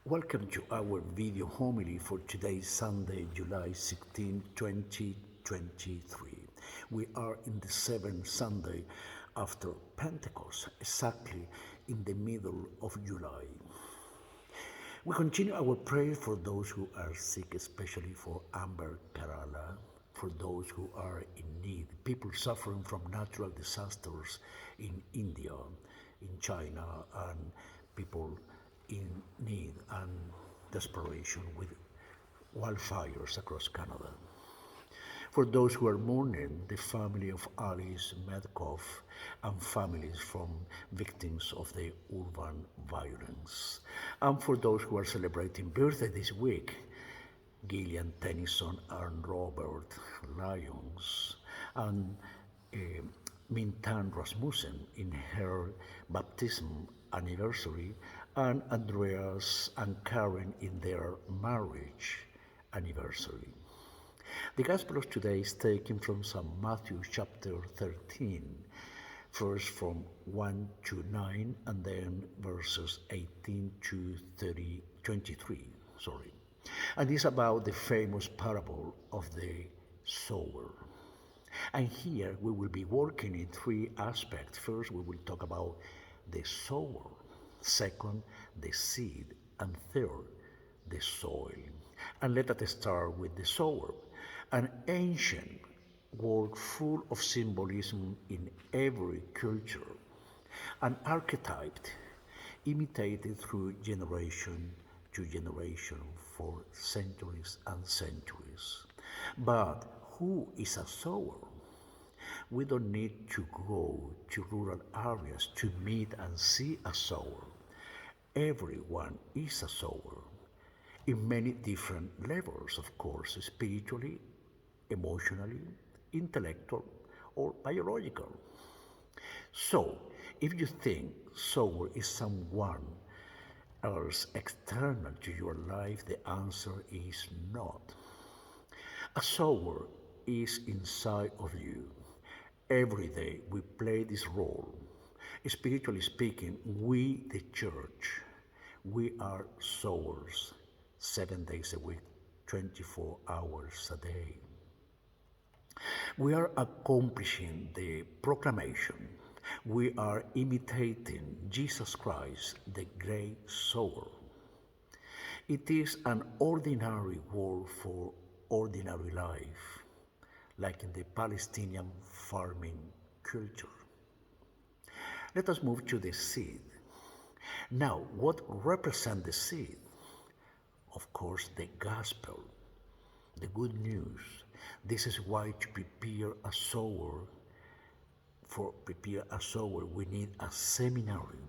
Welcome to our video homily for today, Sunday, July 16, 2023. We are in the seventh Sunday after Pentecost, exactly in the middle of July. We continue our prayer for those who are sick, especially for Amber Kerala, for those who are in need, people suffering from natural disasters in India, in China, and people in need and desperation with wildfires across Canada. For those who are mourning, the family of Alice Medkoff and families from victims of the urban violence. And for those who are celebrating birthday this week, Gillian Tennyson and Robert Lyons, and Mintan Rasmussen in her baptism anniversary, and Andreas and Karen in their marriage anniversary. The Gospel of today is taken from St. Matthew chapter 13, first from 1 to 9, and then verses 18 to 23. And it's about the famous parable of the sower. And here we will be working in three aspects. First, we will talk about the sower. Second, the seed. And third, the soil. And let us start with the sower, an ancient word full of symbolism in every culture, an archetype imitated through generation to generation for centuries and centuries. But who is a sower? We don't need to go to rural areas to meet and see a sower. Everyone is a sower in many different levels, of course, spiritually, emotionally, intellectual, or biological. So, if you think sower is someone else external to your life, the answer is not. A sower is inside of you. Every day we play this role. Spiritually speaking, we, the church, we are sowers 7 days a week, 24 hours a day. We are accomplishing the proclamation. We are imitating Jesus Christ, the great sower. It is an ordinary word for ordinary life, like in the Palestinian farming culture. Let us move to the seed. Now, what represents the seed? Of course, the gospel, the good news. This is why to prepare a sower, we need a seminary.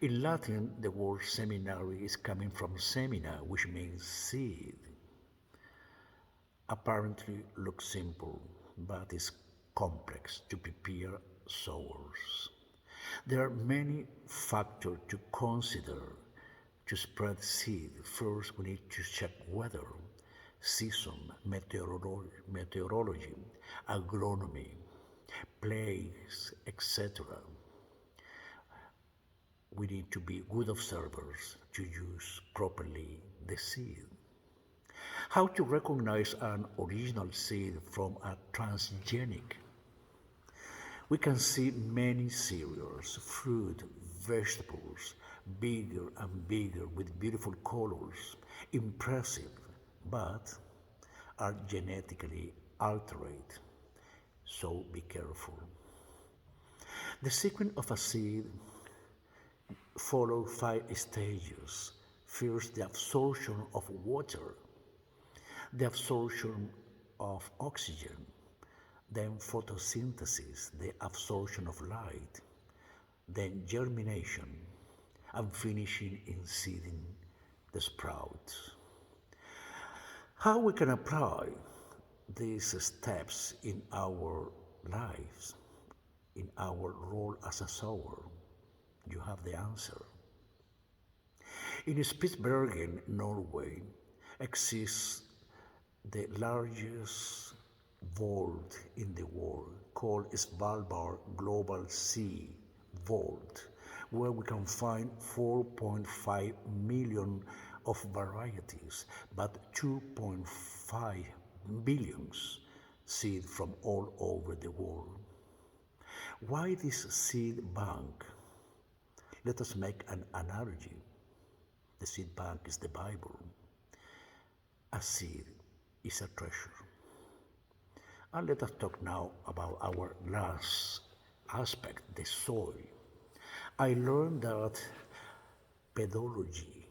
In Latin, the word seminary is coming from semina, which means seed. Apparently looks simple, but is complex to prepare sowers. There are many factors to consider to spread seed. First, we need to check weather, season, meteorology, agronomy, place, etc. We need to be good observers to use properly the seed. How to recognize an original seed from a transgenic? We can see many cereals, fruit, vegetables, bigger and bigger with beautiful colors, impressive, but are genetically altered. So be careful. The sequence of a seed follows 5 stages. First, the absorption of water, the absorption of oxygen, then photosynthesis, the absorption of light, then germination, and finishing in seeding the sprouts. How we can apply these steps in our lives, in our role as a sower? You have the answer. In Spitsbergen, Norway, exists the largest vault in the world, called Svalbard Global Sea Vault, where we can find 4.5 million of varieties, but 2.5 billions seed from all over the world. Why this seed bank? Let us make an analogy. The seed bank is the Bible. A seed is a treasure. And let us talk now about our last aspect, the soil. I learned that pedology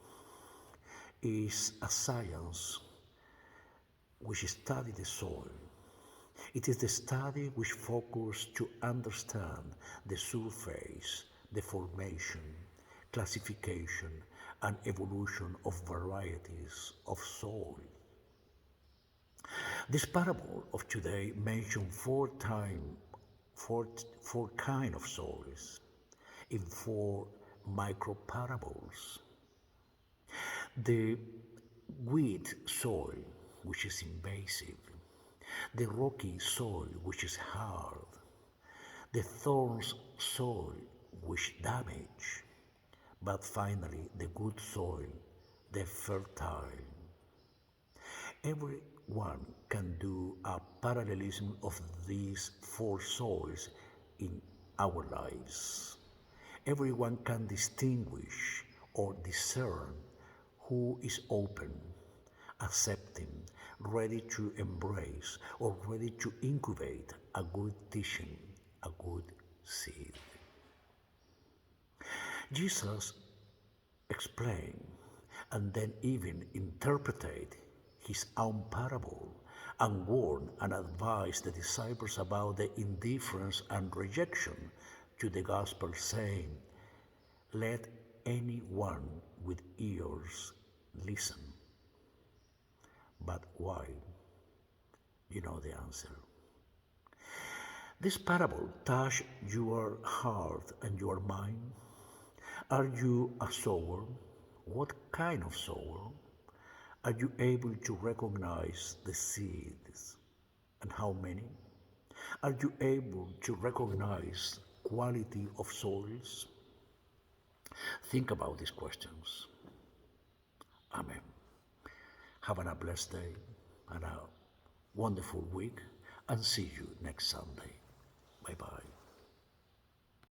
is a science which studies the soil. It is the study which focuses to understand the surface, the formation, classification, and evolution of varieties of soil. This parable of today mentions four kind of soils in four micro parables. The wheat soil, which is invasive, the rocky soil, which is hard, the thorns soil, which damage, but finally the good soil, the fertile. Everyone can do a parallelism of these four soils in our lives. Everyone can distinguish or discern who is open, accepting, ready to embrace, or ready to incubate a good teaching, a good seed. Jesus explained and then even interpreted his own parable and warned and advised the disciples about the indifference and rejection to the gospel, saying, "Let anyone with ears listen." But why? You know the answer. This parable touched your heart and your mind. Are you a sower? What kind of sower? Are you able to recognize the seeds and how many? Are you able to recognize quality of soils? Think about these questions. Amen. Have a blessed day and a wonderful week, and see you next Sunday. Bye bye.